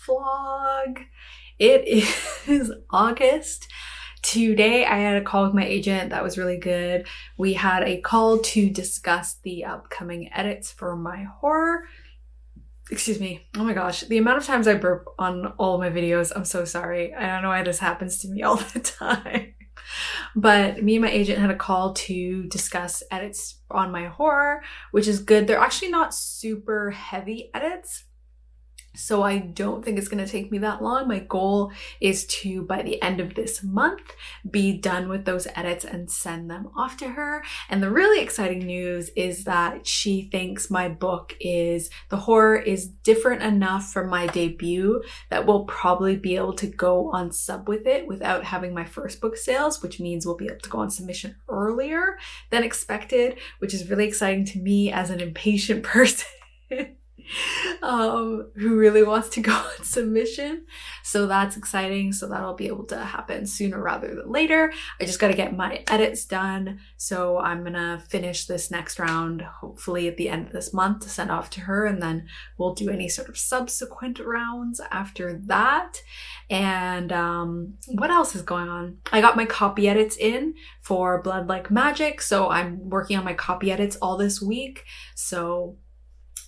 vlog. It is August. Today I had a call with my agent that was really good. We had a call to discuss the upcoming edits for my horror. Excuse me. Oh my gosh. The amount of times I burp on all of my videos, I'm so sorry. I don't know why this happens to me all the time. But me and my agent had a call to discuss edits on my horror, which is good. They're actually not super heavy edits, so I don't think it's going to take me that long. My goal is to, by the end of this month, be done with those edits and send them off to her. And the really exciting news is that she thinks my book the horror is different enough from my debut that we'll probably be able to go on sub with it without having my first book sales, which means we'll be able to go on submission earlier than expected, which is really exciting to me as an impatient person. Who really wants to go on submission. So that's exciting. So that'll be able to happen sooner rather than later. I just got to get my edits done. So I'm gonna finish this next round hopefully at the end of this month to send off to her, and then we'll do any sort of subsequent rounds after that. And what else is going on? I got my copy edits in for Blood Like Magic, so I'm working on my copy edits all this week. So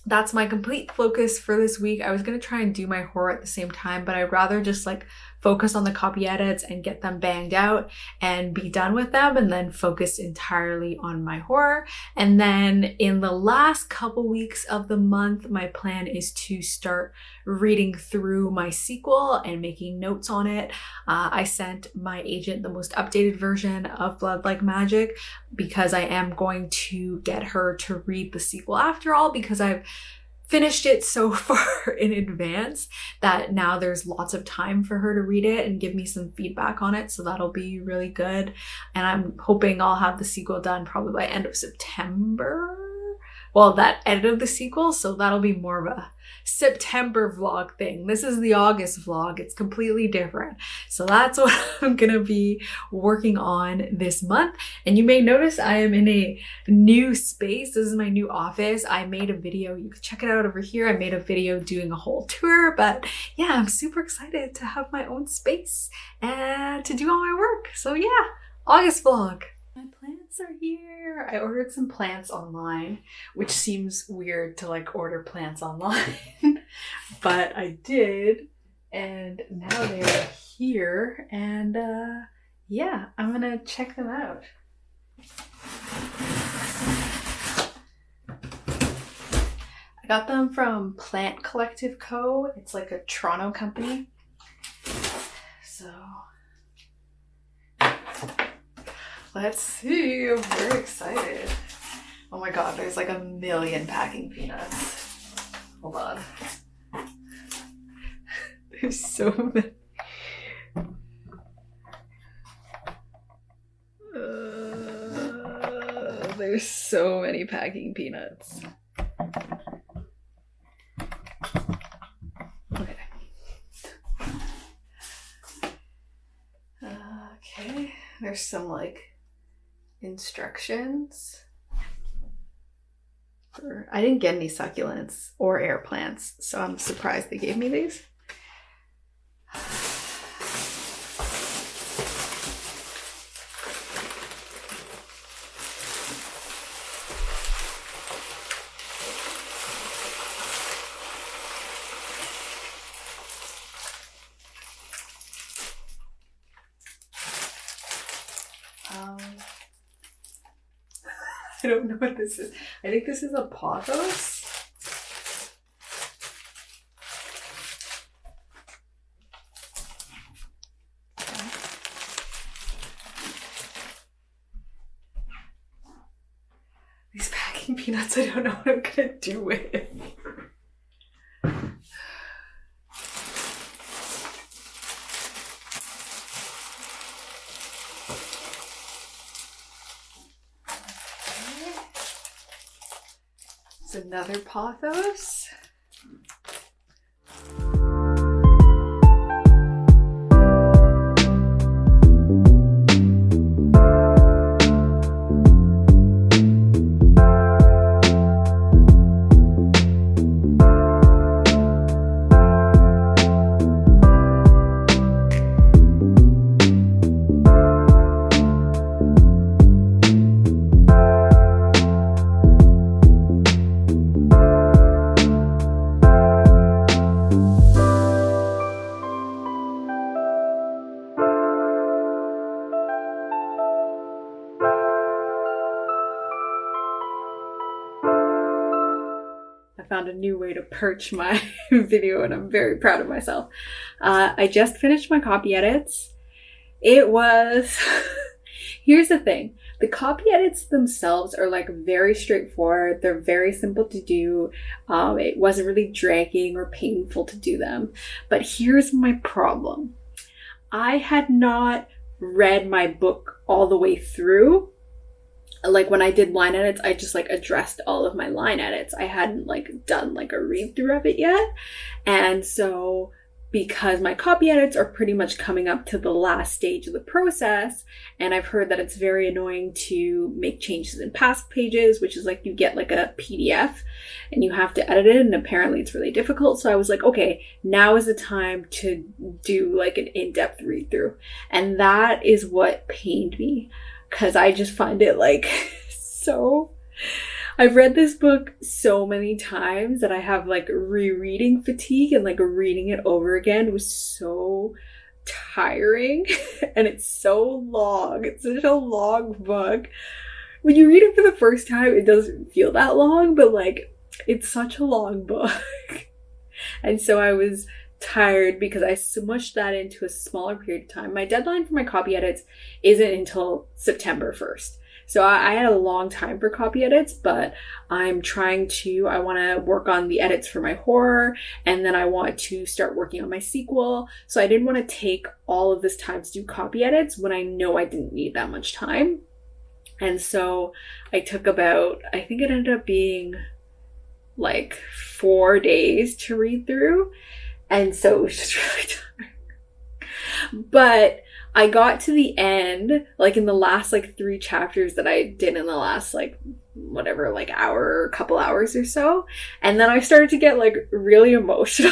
that's my complete focus for this week. I was going to try and do my horror at the same time, but I'd rather just like focus on the copy edits and get them banged out and be done with them, and then focus entirely on my horror. And then in the last couple weeks of the month, my plan is to start reading through my sequel and making notes on it. I sent my agent the most updated version of Blood Like Magic because I am going to get her to read the sequel after all, because I've finished it so far in advance that now there's lots of time for her to read it and give me some feedback on it. So that'll be really good. And I'm hoping I'll have the sequel done probably by end of September. Well, that edit of the sequel, so that'll be more of a September vlog thing. This is the August vlog. It's completely different. So that's what I'm gonna be working on this month. And you may notice I am in a new space. This is my new office. I made a video. You can check it out over here. I made a video doing a whole tour, but yeah, I'm super excited to have my own space and to do all my work. So yeah, August vlog. My plants are here. I ordered some plants online, which seems weird to like order plants online, but I did, and now they're here, and yeah, I'm gonna check them out. I got them from Plant Collective Co. It's like a Toronto company. So let's see, I'm very excited. Oh my god, there's like a million packing peanuts. Hold on. There's so many. There's so many packing peanuts. Okay. Okay, there's some like instructions. I didn't get any succulents or air plants, so I'm surprised they gave me these. I don't know what this is. I think this is a pothos. These packing peanuts, I don't know what I'm gonna do with. Another pothos. new way to perch my video, and I'm very proud of myself. I just finished my copy edits. It was... Here's the thing. The copy edits themselves are like very straightforward. They're very simple to do. It wasn't really dragging or painful to do them. But here's my problem. I had not read my book all the way through. Like when I did line edits, I just like addressed all of my line edits. I hadn't like done like a read through of it yet. And so because my copy edits are pretty much coming up to the last stage of the process, and I've heard that it's very annoying to make changes in past pages, which is like you get like a PDF and you have to edit it, and apparently it's really difficult. So I was like, okay, now is the time to do like an in-depth read through. And that is what pained me, because I just find it like so... I've read this book so many times that I have like rereading fatigue, and like reading it over again was so tiring. And it's so long. It's such a long book. When you read it for the first time, it doesn't feel that long, but like it's such a long book. And so I was tired because I smushed that into a smaller period of time. My deadline for my copy edits isn't until September 1st. So I had a long time for copy edits, but I want to work on the edits for my horror, and then I want to start working on my sequel. So I didn't want to take all of this time to do copy edits when I know I didn't need that much time. And so I took about, I think it ended up being like 4 days to read through. And so it was just really tiring. But I got to the end, like in the last like 3 chapters that I did in the last like whatever, like hour or a couple hours or so. And then I started to get like really emotional.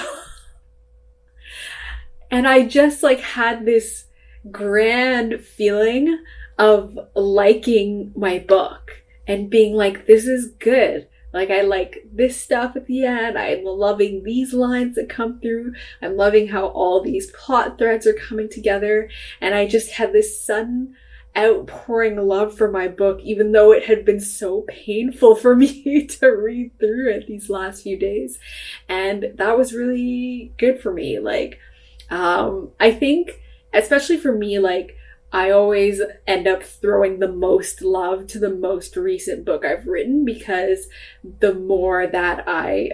And I just like had this grand feeling of liking my book and being like, this is good. Like, I like this stuff at the end. I'm loving these lines that come through. I'm loving how all these plot threads are coming together. And I just had this sudden outpouring love for my book, even though it had been so painful for me to read through it these last few days. And that was really good for me. Like, I think, especially for me, like, I always end up throwing the most love to the most recent book I've written, because the more that I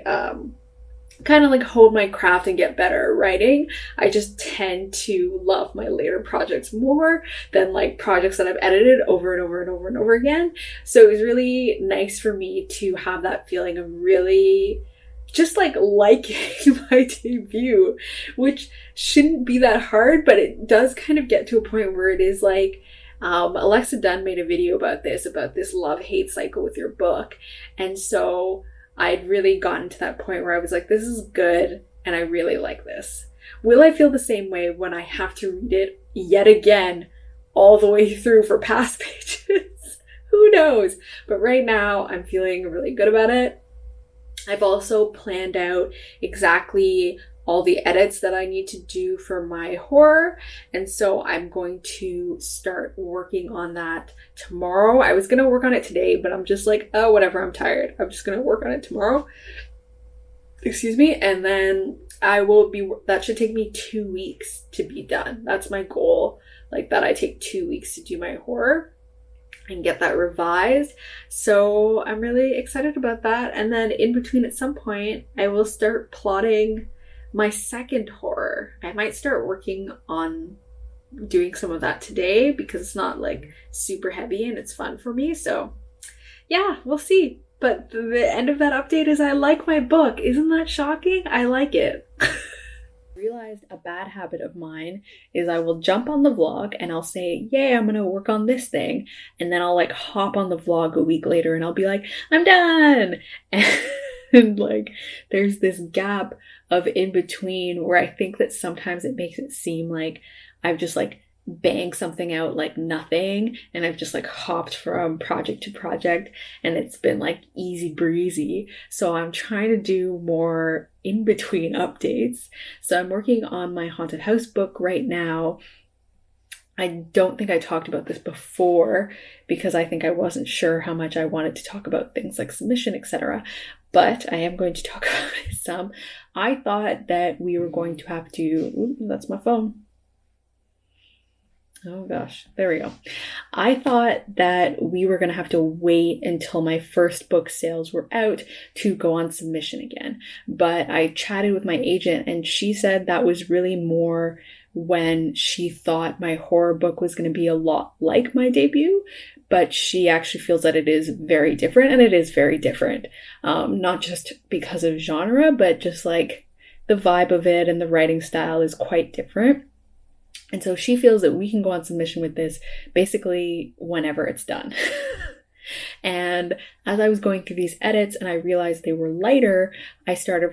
kind of like hold my craft and get better at writing, I just tend to love my later projects more than like projects that I've edited over and over and over and over again. So it was really nice for me to have that feeling of really just like liking my debut, which shouldn't be that hard, but it does kind of get to a point where it is like, Alexa Dunn made a video about this love-hate cycle with your book. And so I'd really gotten to that point where I was like, this is good and I really like this. Will I feel the same way when I have to read it yet again all the way through for past pages? Who knows? But right now I'm feeling really good about it. I've also planned out exactly all the edits that I need to do for my horror, and so I'm going to start working on that tomorrow. I was going to work on it today, but I'm just like, oh, whatever, I'm tired. I'm just going to work on it tomorrow. Excuse me. And then that should take me 2 weeks to be done. That's my goal, like that I take 2 weeks to do my horror and get that revised. So I'm really excited about that. And then in between, at some point, I will start plotting my second horror. I might start working on doing some of that today because it's not like super heavy and it's fun for me. So yeah, we'll see. But the end of that update is I like my book. Isn't that shocking? I like it. Realized a bad habit of mine is I will jump on the vlog and I'll say, yay, I'm gonna work on this thing, and then I'll like hop on the vlog a week later and I'll be like, I'm done. And like there's this gap of in between where I think that sometimes it makes it seem like I've just like banged something out like nothing, and I've just like hopped from project to project and it's been like easy breezy. So I'm trying to do more in between updates. So I'm working on my haunted house book right now. I don't think I talked about this before because I think I wasn't sure how much I wanted to talk about things like submission, etc. But I am going to talk about it some. I thought that we were going to have to... Ooh, that's my phone. Oh gosh, there we go. I thought that we were going to have to wait until my first book sales were out to go on submission again. But I chatted with my agent and she said that was really more when she thought my horror book was going to be a lot like my debut, but she actually feels that it is very different, and it is very different. Not just because of genre, but just like the vibe of it and the writing style is quite different. And so she feels that we can go on submission with this basically whenever it's done. And as I was going through these edits and I realized they were lighter, I started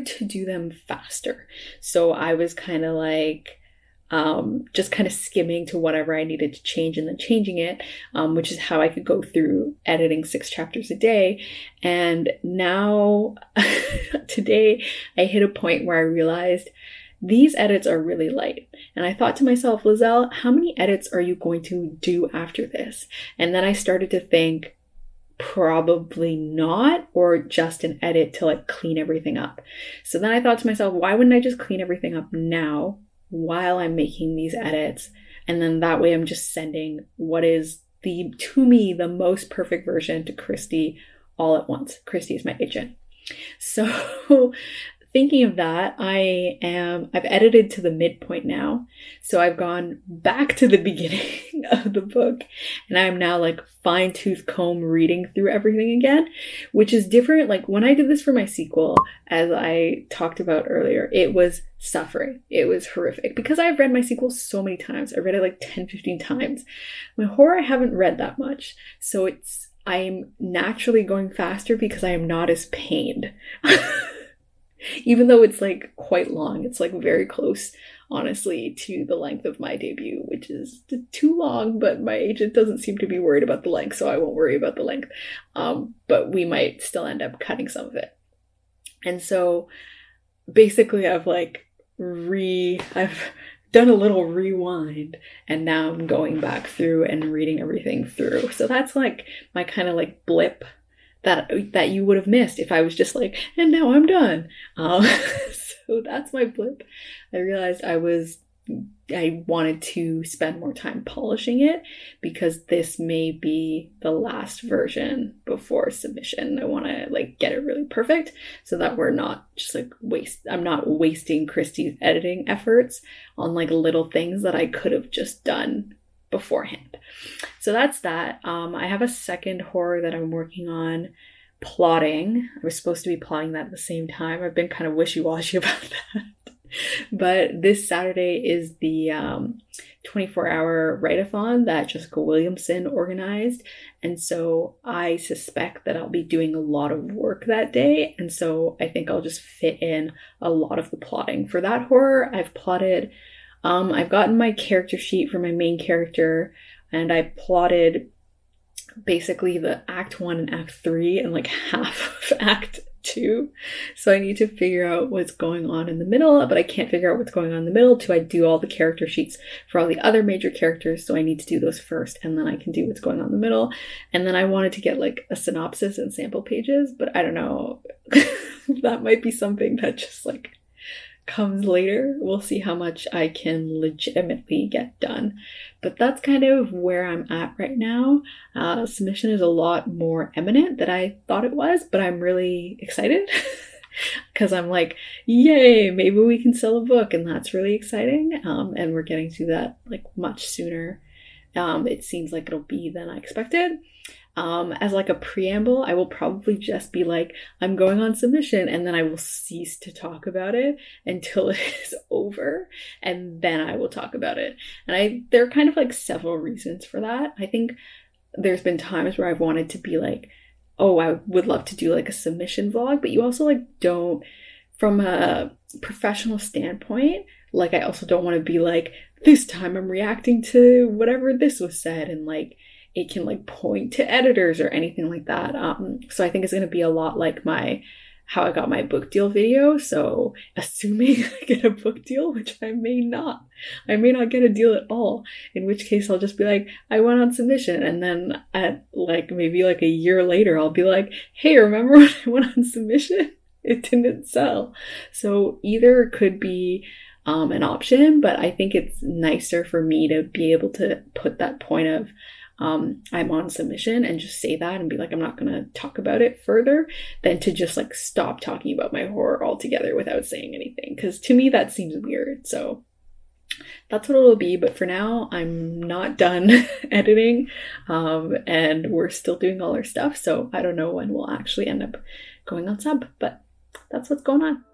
to do them faster. So I was kind of like just kind of skimming to whatever I needed to change and then changing it, which is how I could go through editing 6 chapters a day. And now today I hit a point where I realized these edits are really light. And I thought to myself, Liselle, how many edits are you going to do after this? And then I started to think, probably not, or just an edit to like clean everything up. So then I thought to myself, why wouldn't I just clean everything up now while I'm making these edits? And then that way I'm just sending what is to me the most perfect version to Christy all at once. Christy is my agent. So thinking of that, I've edited to the midpoint now. So I've gone back to the beginning of the book and I'm now like fine-tooth comb reading through everything again, which is different. Like when I did this for my sequel, as I talked about earlier, it was suffering. It was horrific because I've read my sequel so many times. I read it like 10, 15 times. My horror, I haven't read that much. So I'm naturally going faster because I am not as pained. Even though it's like quite long, it's like very close, honestly, to the length of my debut, which is too long, but my agent doesn't seem to be worried about the length, so I won't worry about the length. But we might still end up cutting some of it. And so basically I've done a little rewind and now I'm going back through and reading everything through. So that's like my kind of like blip that you would have missed if I was just like, and now I'm done. So that's my blip. I realized I wanted to spend more time polishing it because this may be the last version before submission. I want to like get it really perfect so that we're not just like I'm not wasting Christy's editing efforts on like little things that I could have just done beforehand. So that's that. I have a second horror that I'm working on plotting. I was supposed to be plotting that at the same time. I've been kind of wishy-washy about that. But this Saturday is the 24-hour write-a-thon that Jessica Williamson organized. And so I suspect that I'll be doing a lot of work that day. And so I think I'll just fit in a lot of the plotting for that horror. I've gotten my character sheet for my main character, and I plotted basically the Act 1 and Act 3 and like half of Act 2. So I need to figure out what's going on in the middle, but I can't figure out what's going on in the middle till I do all the character sheets for all the other major characters. So I need to do those first, and then I can do what's going on in the middle. And then I wanted to get like a synopsis and sample pages, but I don't know. That might be something that just like comes later. We'll see how much I can legitimately get done. But that's kind of where I'm at right now. Submission is a lot more imminent than I thought it was, but I'm really excited because I'm like, yay, maybe we can sell a book, and that's really exciting. And we're getting to that like much sooner. It seems like it'll be than I expected. As like a preamble, I will probably just be like, I'm going on submission, and then I will cease to talk about it until it is over, and then I will talk about it. And there are kind of like several reasons for that. I think there's been times where I've wanted to be like, oh, I would love to do like a submission vlog, but you also like don't, from a professional standpoint, like I also don't want to be like, this time I'm reacting to whatever this was said, and like it can like point to editors or anything like that. So I think it's going to be a lot like my how I got my book deal video. So assuming I get a book deal, which I may not get a deal at all, in which case I'll just be like, I went on submission. And then at like maybe like a year later, I'll be like, hey, remember when I went on submission? It didn't sell. So either could be an option, but I think it's nicer for me to be able to put that point of I'm on submission and just say that and be like, I'm not gonna talk about it further, than to just like stop talking about my horror altogether without saying anything, because to me that seems weird. So that's what it'll be. But for now, I'm not done editing, and we're still doing all our stuff, so I don't know when we'll actually end up going on sub, but that's what's going on.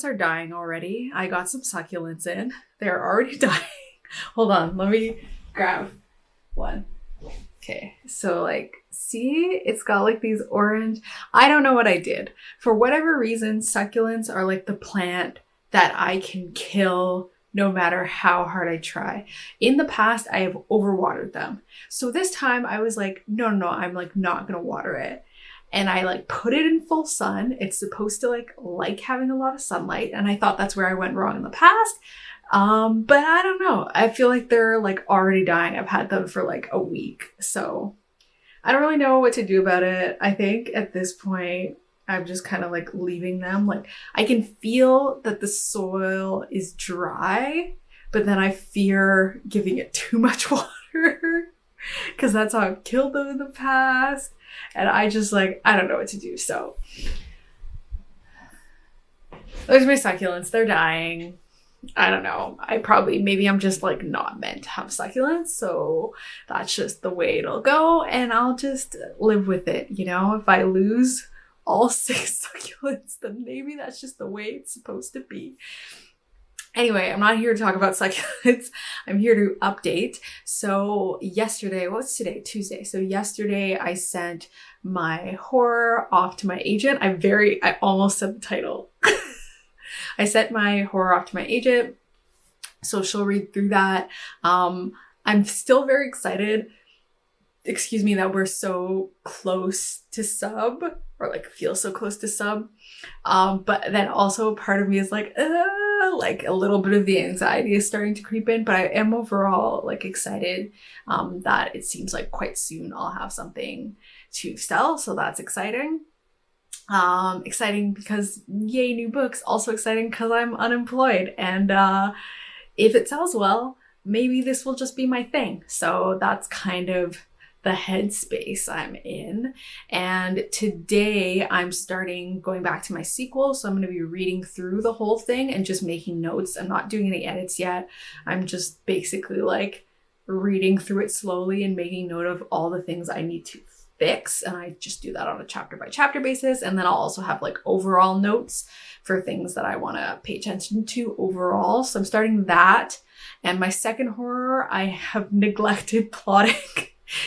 Are dying already. I got some succulents in. They're already dying. Hold on, let me grab one. Okay, so like, see, it's got like these orange, I don't know what I did. For whatever reason, succulents are like the plant that I can kill no matter how hard I try. In the past, I have overwatered them. So this time I was like, no, I'm like not gonna water it. And I like put it in full sun. It's supposed to like having a lot of sunlight. And I thought that's where I went wrong in the past. But I don't know. I feel like they're like already dying. I've had them for like a week. So I don't really know what to do about it. I think at this point, I'm just kind of like leaving them. Like I can feel that the soil is dry, but then I fear giving it too much water because that's how I've killed them in the past. And I just like, I don't know what to do. So those are my succulents. They're dying. I don't know. Maybe I'm just like not meant to have succulents. So that's just the way it'll go. And I'll just live with it. You know, if I lose all 6 succulents, then maybe that's just the way it's supposed to be. Anyway, I'm not here to talk about succulents. I'm here to update. So yesterday, what's today? Tuesday. So yesterday I sent my horror off to my agent. I almost said the title. I sent my horror off to my agent. So she'll read through that. I'm still very excited. Excuse me, that we're so close to sub, or like feel so close to sub. But then also part of me is like a little bit of the anxiety is starting to creep in, but I am overall like excited that it seems like quite soon I'll have something to sell. So that's exciting. Exciting because yay, new books. Also exciting because I'm unemployed. And if it sells well, maybe this will just be my thing. So that's kind of the headspace I'm in. And today I'm going back to my sequel. So I'm going to be reading through the whole thing and just making notes. I'm not doing any edits yet. I'm just basically like reading through it slowly and making note of all the things I need to fix. And I just do that on a chapter by chapter basis. And then I'll also have like overall notes for things that I want to pay attention to overall. So I'm starting that. And my second horror, I have neglected plotting.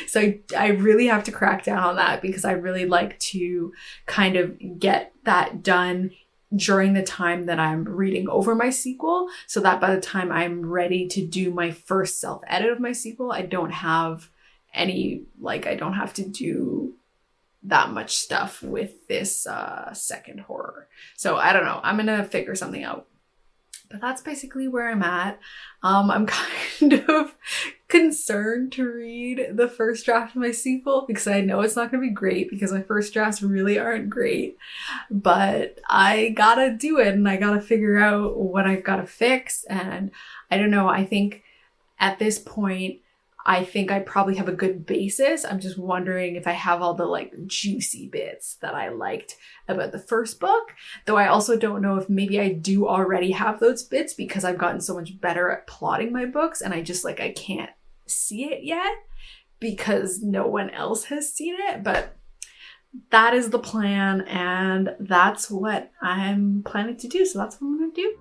So I really have to crack down on that because I really like to kind of get that done during the time that I'm reading over my sequel, so that by the time I'm ready to do my first self-edit of my sequel, I don't have to do that much stuff with this second horror. So I don't know. I'm going to figure something out. But that's basically where I'm at. I'm kind of concerned to read the first draft of my sequel because I know it's not going to be great because my first drafts really aren't great. But I gotta do it and I gotta figure out what I've got to fix. And I don't know, I think at this point, I think I probably have a good basis. I'm just wondering if I have all the like juicy bits that I liked about the first book. Though I also don't know if maybe I do already have those bits because I've gotten so much better at plotting my books and I just like, I can't see it yet because no one else has seen it. But that is the plan and that's what I'm planning to do. So that's what I'm going to do.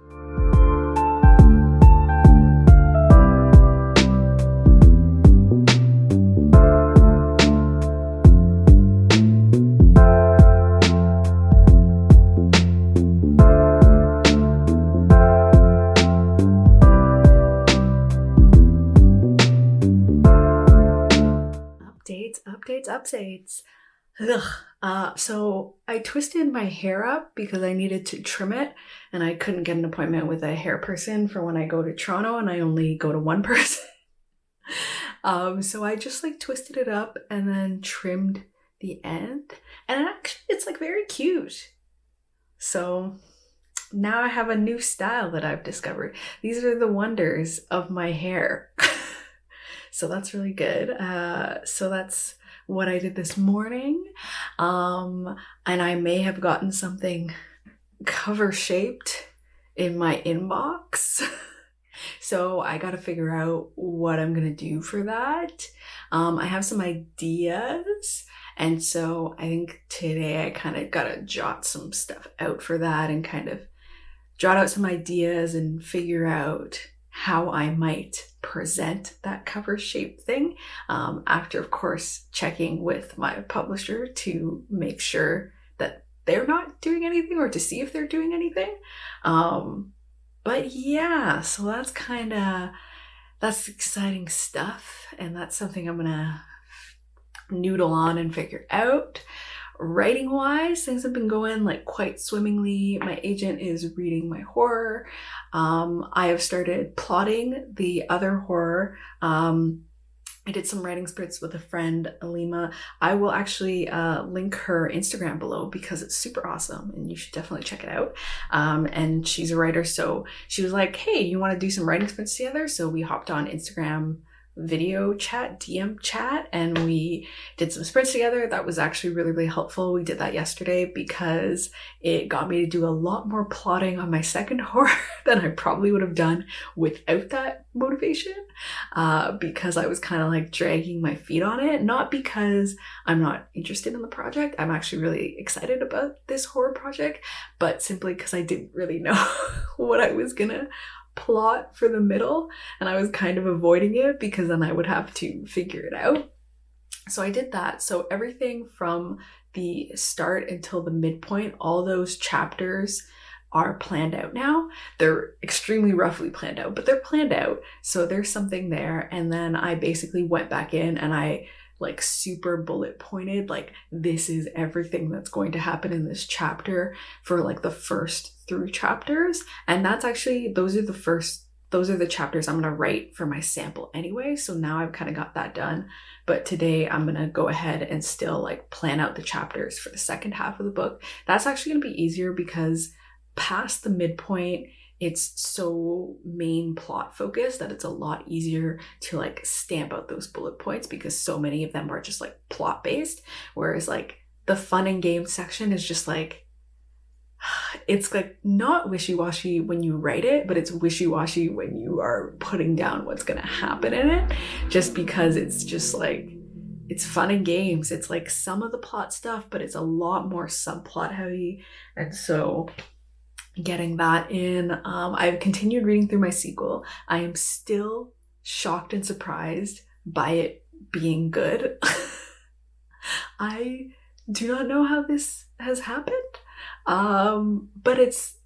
Updates. So I twisted my hair up because I needed to trim it and I couldn't get an appointment with a hair person for when I go to Toronto and I only go to one person. So I just like twisted it up and then trimmed the end and actually it's like very cute. So now I have a new style that I've discovered. These are the wonders of my hair. So that's really good. So that's what I did this morning. And I may have gotten something cover shaped in my inbox. So I got to figure out what I'm going to do for that. I have some ideas. And so I think today I kind of got to jot some stuff out for that and kind of jot out some ideas and figure out how I might present that cover shape thing after, of course, checking with my publisher to make sure that they're not doing anything or to see if they're doing anything. But yeah, so that's exciting stuff. And that's something I'm gonna noodle on and figure out. Writing wise, things have been going like quite swimmingly. My agent is reading my horror. I have started plotting the other horror. I did some writing spurts with a friend, Alima. I will actually link her Instagram below because it's super awesome and you should definitely check it out. And she's a writer, so she was like, hey, you want to do some writing spurts together? So we hopped on Instagram video chat, DM chat, and we did some sprints together. That was actually really, really helpful. We did that yesterday because it got me to do a lot more plotting on my second horror than I probably would have done without that motivation, because I was kind of like dragging my feet on it. Not because I'm not interested in the project. I'm actually really excited about this horror project, but simply because I didn't really know what I was gonna plot for the middle and I was kind of avoiding it because then I would have to figure it out. So I did that. So everything from the start until the midpoint, all those chapters are planned out now. They're extremely roughly planned out, but they're planned out. So there's something there. And then I basically went back in and I like super bullet pointed, like this is everything that's going to happen in this chapter for like the first 3 chapters. And that's actually, those are the chapters I'm going to write for my sample anyway. So now I've kind of got that done. But today I'm going to go ahead and still like plan out the chapters for the second half of the book. That's actually going to be easier because past the midpoint, it's so main plot focused that it's a lot easier to like stamp out those bullet points because so many of them are just like plot based. Whereas like the fun and games section is just like, it's like not wishy-washy when you write it, but it's wishy-washy when you are putting down what's going to happen in it, just because it's just like, it's fun and games. It's like some of the plot stuff, but it's a lot more subplot heavy. And so getting that in, I've continued reading through my sequel. I am still shocked and surprised by it being good. I do not know how this has happened, but it's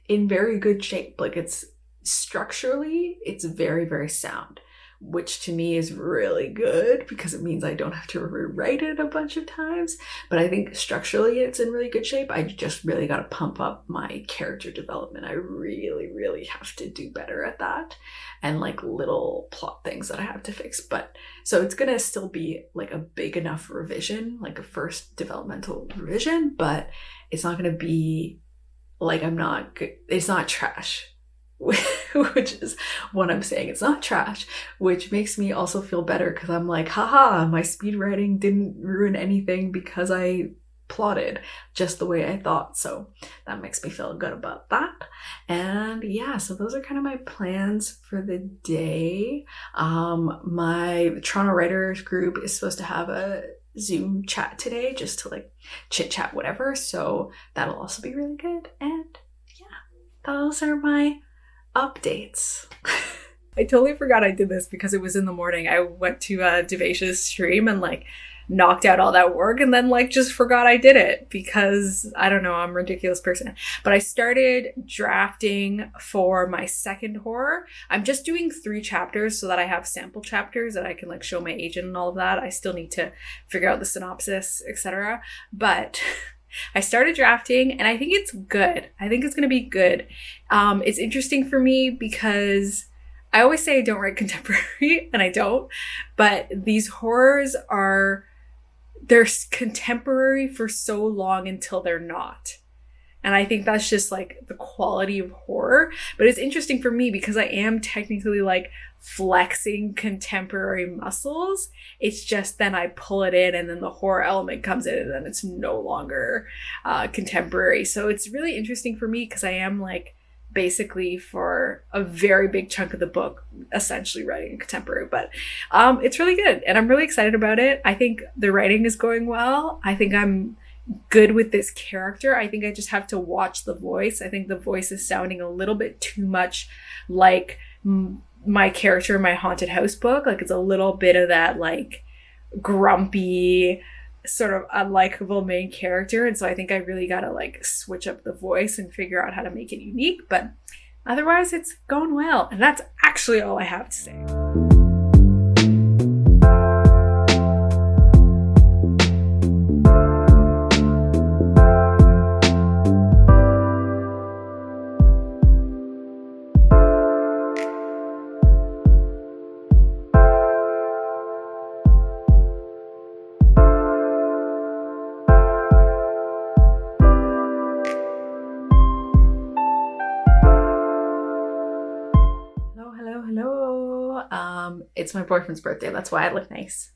in very good shape. Like it's structurally, it's very, very sound, which to me is really good because it means I don't have to rewrite it a bunch of times. But I think structurally it's in really good shape. I just really got to pump up my character development. I really, really have to do better at that, and like little plot things that I have to fix. But so it's gonna still be like a big enough revision, like a first developmental revision, but it's not gonna be like it's not trash. which is what I'm saying. It's not trash, which makes me also feel better because I'm like, haha, my speed writing didn't ruin anything because I plotted just the way I thought. So that makes me feel good about that. And yeah, so those are kind of my plans for the day. My Toronto Writers group is supposed to have a Zoom chat today just to like chit chat, whatever. So that'll also be really good. And yeah, those are my updates. I totally forgot I did this because it was in the morning. I went to Devasha's stream and like knocked out all that work and then like just forgot I did it because I don't know, I'm a ridiculous person. But I started drafting for my second horror. I'm just doing 3 chapters so that I have sample chapters that I can like show my agent and all of that. I still need to figure out the synopsis, etc. But I started drafting and I think it's good. I think it's going to be good. It's interesting for me because I always say I don't write contemporary and I don't, but these horrors they're contemporary for so long until they're not. And I think that's just like the quality of horror. But it's interesting for me because I am technically like flexing contemporary muscles. It's just then I pull it in and then the horror element comes in and then it's no longer contemporary. So it's really interesting for me because I am like basically for a very big chunk of the book essentially writing contemporary, but it's really good and I'm really excited about it. I think the writing is going well. I think I'm good with this character. I think I just have to watch the voice. I think the voice is sounding a little bit too much like my character in my haunted house book. Like it's a little bit of that like grumpy sort of unlikable main character, and so I think I really gotta like switch up the voice and figure out how to make it unique, but otherwise it's going well, and that's actually all I have to say. It's my boyfriend's birthday. That's why I look nice.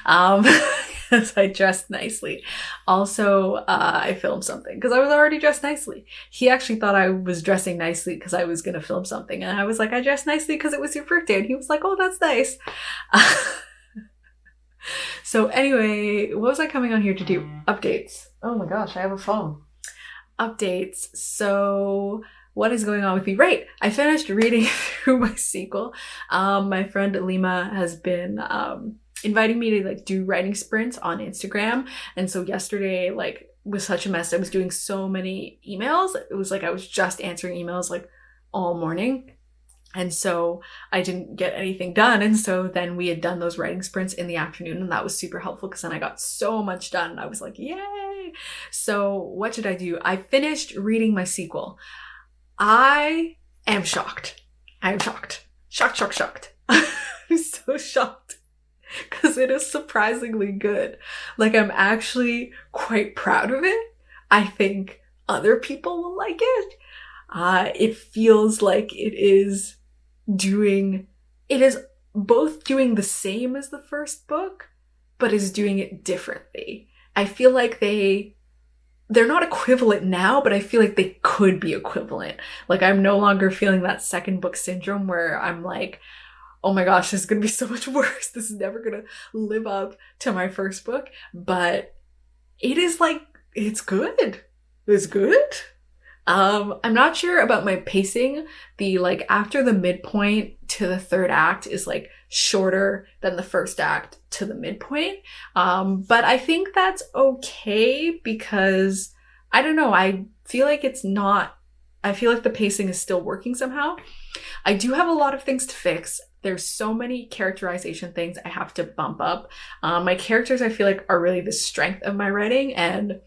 Because I dressed nicely. Also, I filmed something because I was already dressed nicely. He actually thought I was dressing nicely because I was going to film something. And I was like, I dressed nicely because it was your birthday. And he was like, oh, that's nice. So anyway, what was I coming on here to do? Updates. Oh my gosh, I have a phone. Updates. So what is going on with me? Right, I finished reading through my sequel. My friend Lima has been inviting me to like do writing sprints on Instagram, and so yesterday like was such a mess. I was doing so many emails. It was like I was just answering emails like all morning, and so I didn't get anything done. And so then we had done those writing sprints in the afternoon, and that was super helpful because then I got so much done. And I was like, yay! So what did I do? I finished reading my sequel. I am shocked. I am shocked. Shocked. I'm so shocked because it is surprisingly good. Like, I'm actually quite proud of it. I think other people will like it. It feels like it is both doing the same as the first book, but is doing it differently. I feel like they're not equivalent now, but I feel like they could be equivalent. Like, I'm no longer feeling that second book syndrome where I'm like, oh my gosh, this is going to be so much worse. This is never going to live up to my first book. But it is like, it's good. It's good. I'm not sure about my pacing. The like after the midpoint to the third act is like shorter than the first act to the midpoint. But I think that's okay because I don't know. I feel like the pacing is still working somehow. I do have a lot of things to fix. There's so many characterization things I have to bump up. My characters, I feel like, are really the strength of my writing, and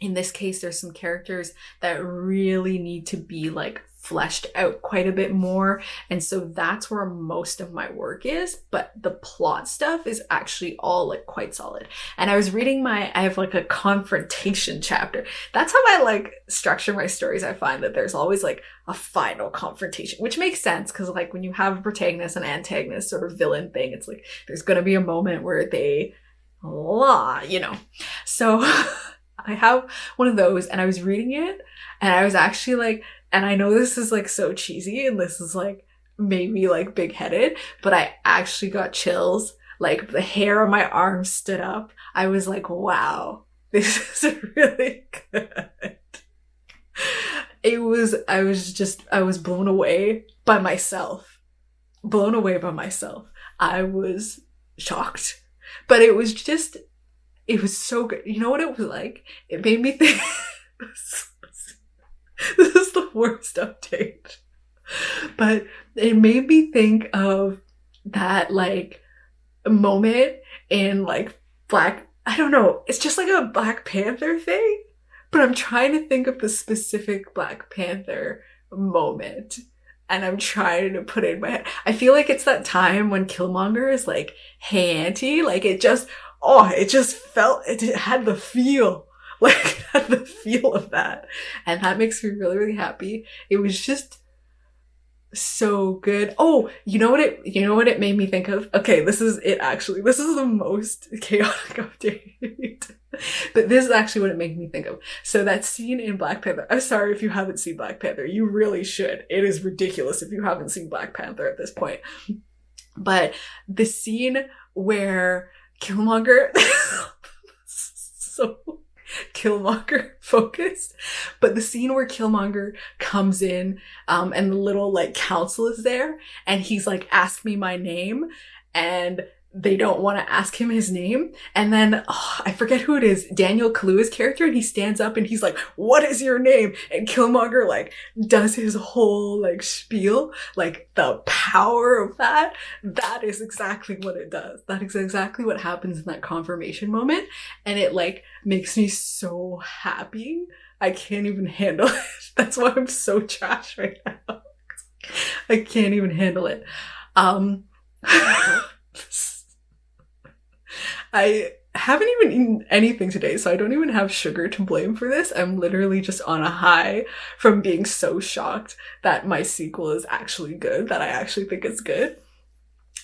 in this case, there's some characters that really need to be like fleshed out quite a bit more. And so that's where most of my work is, but the plot stuff is actually all like quite solid. And I was reading I have like a confrontation chapter. That's how I like structure my stories. I find that there's always like a final confrontation, which makes sense because like when you have a protagonist and antagonist sort of villain thing, it's like there's going to be a moment where they so I have one of those, and I was reading it and I was actually like, and I know this is like so cheesy and this is like maybe like big-headed, but I actually got chills. Like the hair on my arm stood up. I was like, wow, this is really good. I was blown away by myself. I was shocked, but it was so good. You know what it was like? It made me think, this is the worst update, but it made me think of that like moment in like I don't know, it's just like a Black Panther thing, but I'm trying to think of the specific Black Panther moment and I'm trying to put it in my head. I feel like it's that time when Killmonger is like, hey auntie, like it had the feel. Like, it had the feel of that. And that makes me really, really happy. It was just so good. Oh, you know what it made me think of? Okay, this is it actually. This is the most chaotic update. But this is actually what it made me think of. So that scene in Black Panther, I'm sorry if you haven't seen Black Panther. You really should. It is ridiculous if you haven't seen Black Panther at this point. But the scene where Killmonger so Killmonger focused, but the scene where Killmonger comes in and the little like council is there and he's like, ask me my name, and they don't want to ask him his name, and then I forget who it is, Daniel Kaluuya's character, and he stands up and he's like, what is your name? And Killmonger like does his whole like spiel. Like the power of that is exactly what it does. That is exactly what happens in that confirmation moment, and it like makes me so happy. I can't even handle it. That's why I'm so trash right now. I can't even handle it. I haven't even eaten anything today, so I don't even have sugar to blame for this. I'm literally just on a high from being so shocked that my sequel is actually good, that I actually think it's good.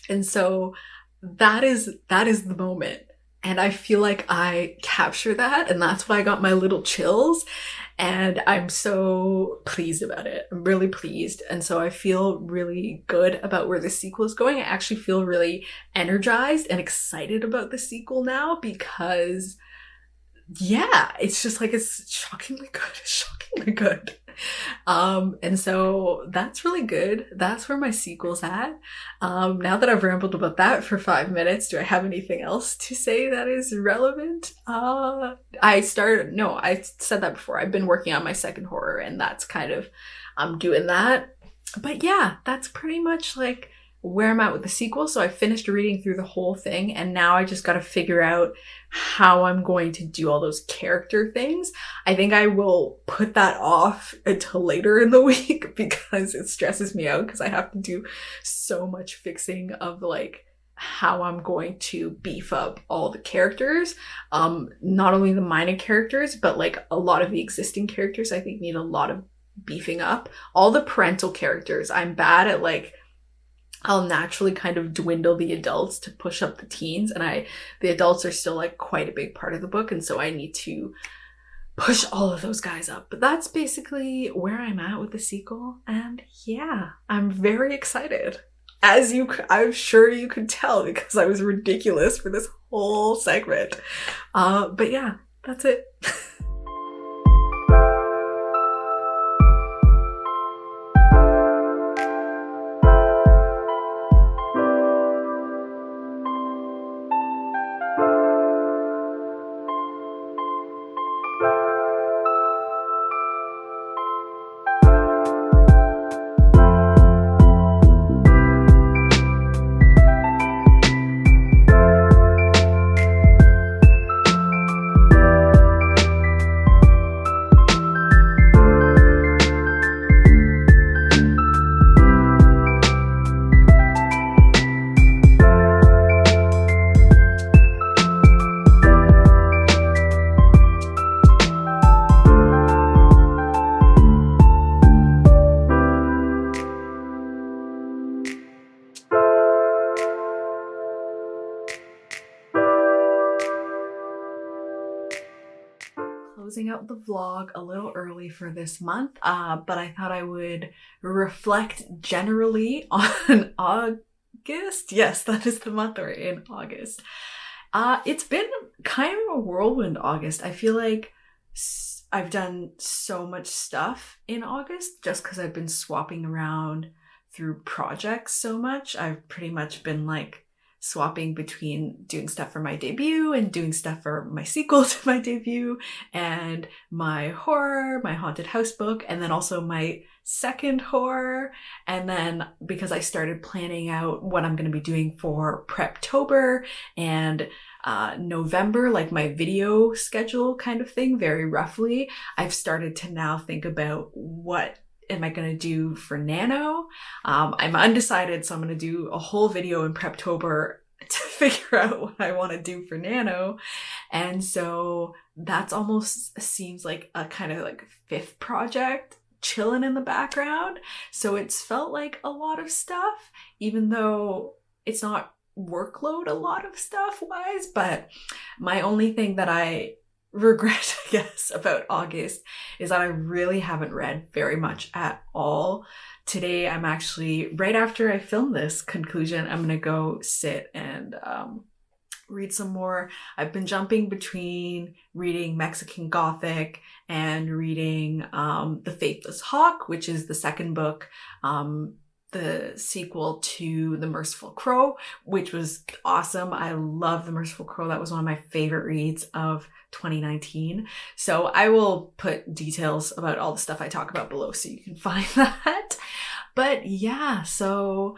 And so that is the moment. And I feel like I capture that, and that's why I got my little chills. And I'm so pleased about it. I'm really pleased. And so I feel really good about where the sequel is going. I actually feel really energized and excited about the sequel now because, yeah, it's just like, it's shockingly good. It's shockingly good. And so that's really good. That's where my sequel's at. Now that I've rambled about that for 5 minutes, do I have anything else to say that is relevant? I said that before. I've been working on my second horror, and that's kind of, I'm doing that. But yeah, that's pretty much like where I'm at with the sequel. So I finished reading through the whole thing, and now I just got to figure out how I'm going to do all those character things. I think I will put that off until later in the week because it stresses me out because I have to do so much fixing of like how I'm going to beef up all the characters. Not only the minor characters, but like a lot of the existing characters I think need a lot of beefing up. All the parental characters, I'm bad at like, I'll naturally kind of dwindle the adults to push up the teens, and the adults are still like quite a big part of the book, and so I need to push all of those guys up. But that's basically where I'm at with the sequel, and yeah, I'm very excited. I'm sure you could tell because I was ridiculous for this whole segment. But yeah, that's it. closing out the vlog a little early for this month, but I thought I would reflect generally on August. Yes, that is the month we're in, August. It's been kind of a whirlwind August. I feel like I've done so much stuff in August just because I've been swapping around through projects so much. I've pretty much been like swapping between doing stuff for my debut and doing stuff for my sequel to my debut and my horror, my haunted house book, and then also my second horror. And then because I started planning out what I'm going to be doing for Preptober and November, like my video schedule kind of thing, very roughly, I've started to now think about what am I going to do for Nano. I'm undecided, so I'm going to do a whole video in Preptober to figure out what I want to do for Nano. And so that's almost seems like a kind of like fifth project chilling in the background. So it's felt like a lot of stuff, even though it's not workload a lot of stuff wise. But my only thing that I regret, I guess, about August is that I really haven't read very much at all. Today, I'm actually, right after I film this conclusion, I'm gonna go sit and read some more. I've been jumping between reading Mexican Gothic and reading The Faithless Hawk, which is the second book, the sequel to The Merciful Crow, which was awesome. I love The Merciful Crow. That was one of my favorite reads of 2019. So I will put details about all the stuff I talk about below so you can find that. But yeah, so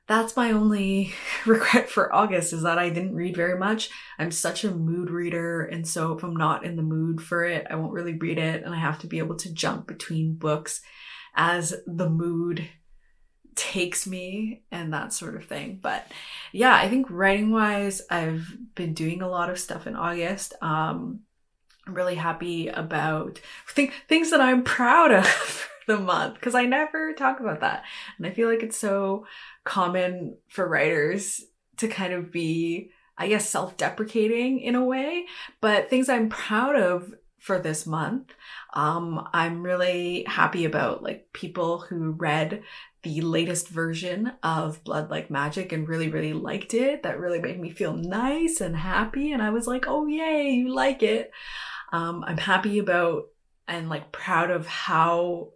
that's my only regret for August, is that I didn't read very much. I'm such a mood reader, and so if I'm not in the mood for it, I won't really read it, and I have to be able to jump between books as the mood takes me and that sort of thing. But yeah, I think writing wise, I've been doing a lot of stuff in August. I'm really happy about things that I'm proud of for the month, because I never talk about that. And I feel like it's so common for writers to kind of be, I guess, self-deprecating in a way. But things I'm proud of for this month, I'm really happy about, like, people who read the latest version of Blood Like Magic and really, really liked it. That really made me feel nice and happy. And I was like, oh, yay, you like it. I'm happy about and like proud of how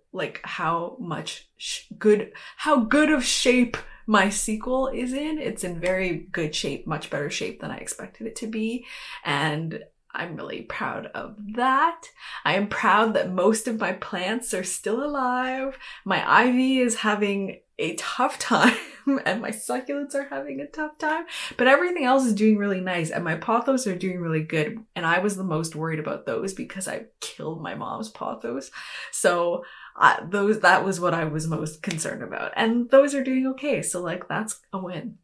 good of shape my sequel is in. It's in very good shape, much better shape than I expected it to be. And I'm really proud of that. I am proud that most of my plants are still alive. My ivy is having a tough time and my succulents are having a tough time, but everything else is doing really nice, and my pothos are doing really good. And I was the most worried about those because I killed my mom's pothos. So that was what I was most concerned about. And those are doing okay. So like, that's a win.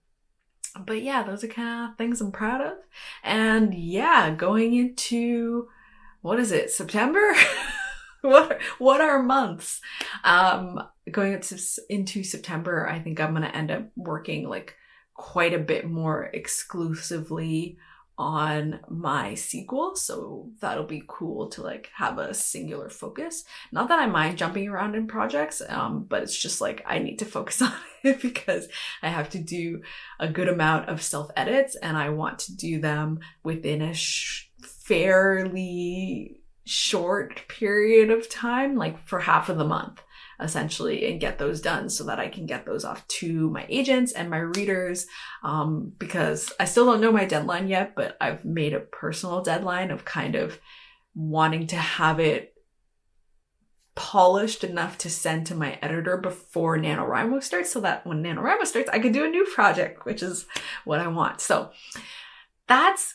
But yeah, those are kind of things I'm proud of. And yeah, going into, what is it, September? What are months? Going into September, I think I'm going to end up working like quite a bit more exclusively on my sequel. So that'll be cool to like have a singular focus. Not that I mind jumping around in projects, but it's just like I need to focus on it because I have to do a good amount of self-edits and I want to do them within a fairly short period of time, like for half of the month essentially, and get those done so that I can get those off to my agents and my readers, because I still don't know my deadline yet, but I've made a personal deadline of kind of wanting to have it polished enough to send to my editor before NaNoWriMo starts, so that when NaNoWriMo starts, I could do a new project, which is what I want. So that's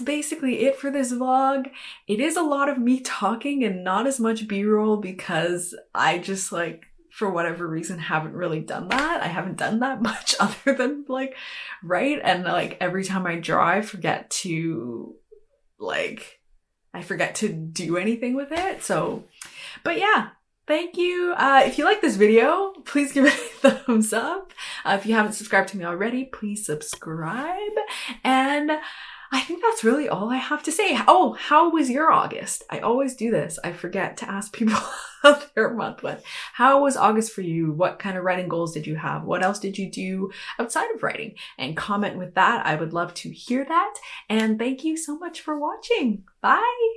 basically it for this vlog. It is a lot of me talking and not as much b-roll because I just, like, for whatever reason, haven't really done that. I haven't done that much other than like write, and like every time I draw, I forget to do anything with it. So, but yeah, Thank you. If you like this video, please give it a thumbs up. If you haven't subscribed to me already, please subscribe. And I think that's really all I have to say. Oh, how was your August? I always do this. I forget to ask people how their month went. How was August for you? What kind of writing goals did you have? What else did you do outside of writing? And comment with that. I would love to hear that. And thank you so much for watching. Bye.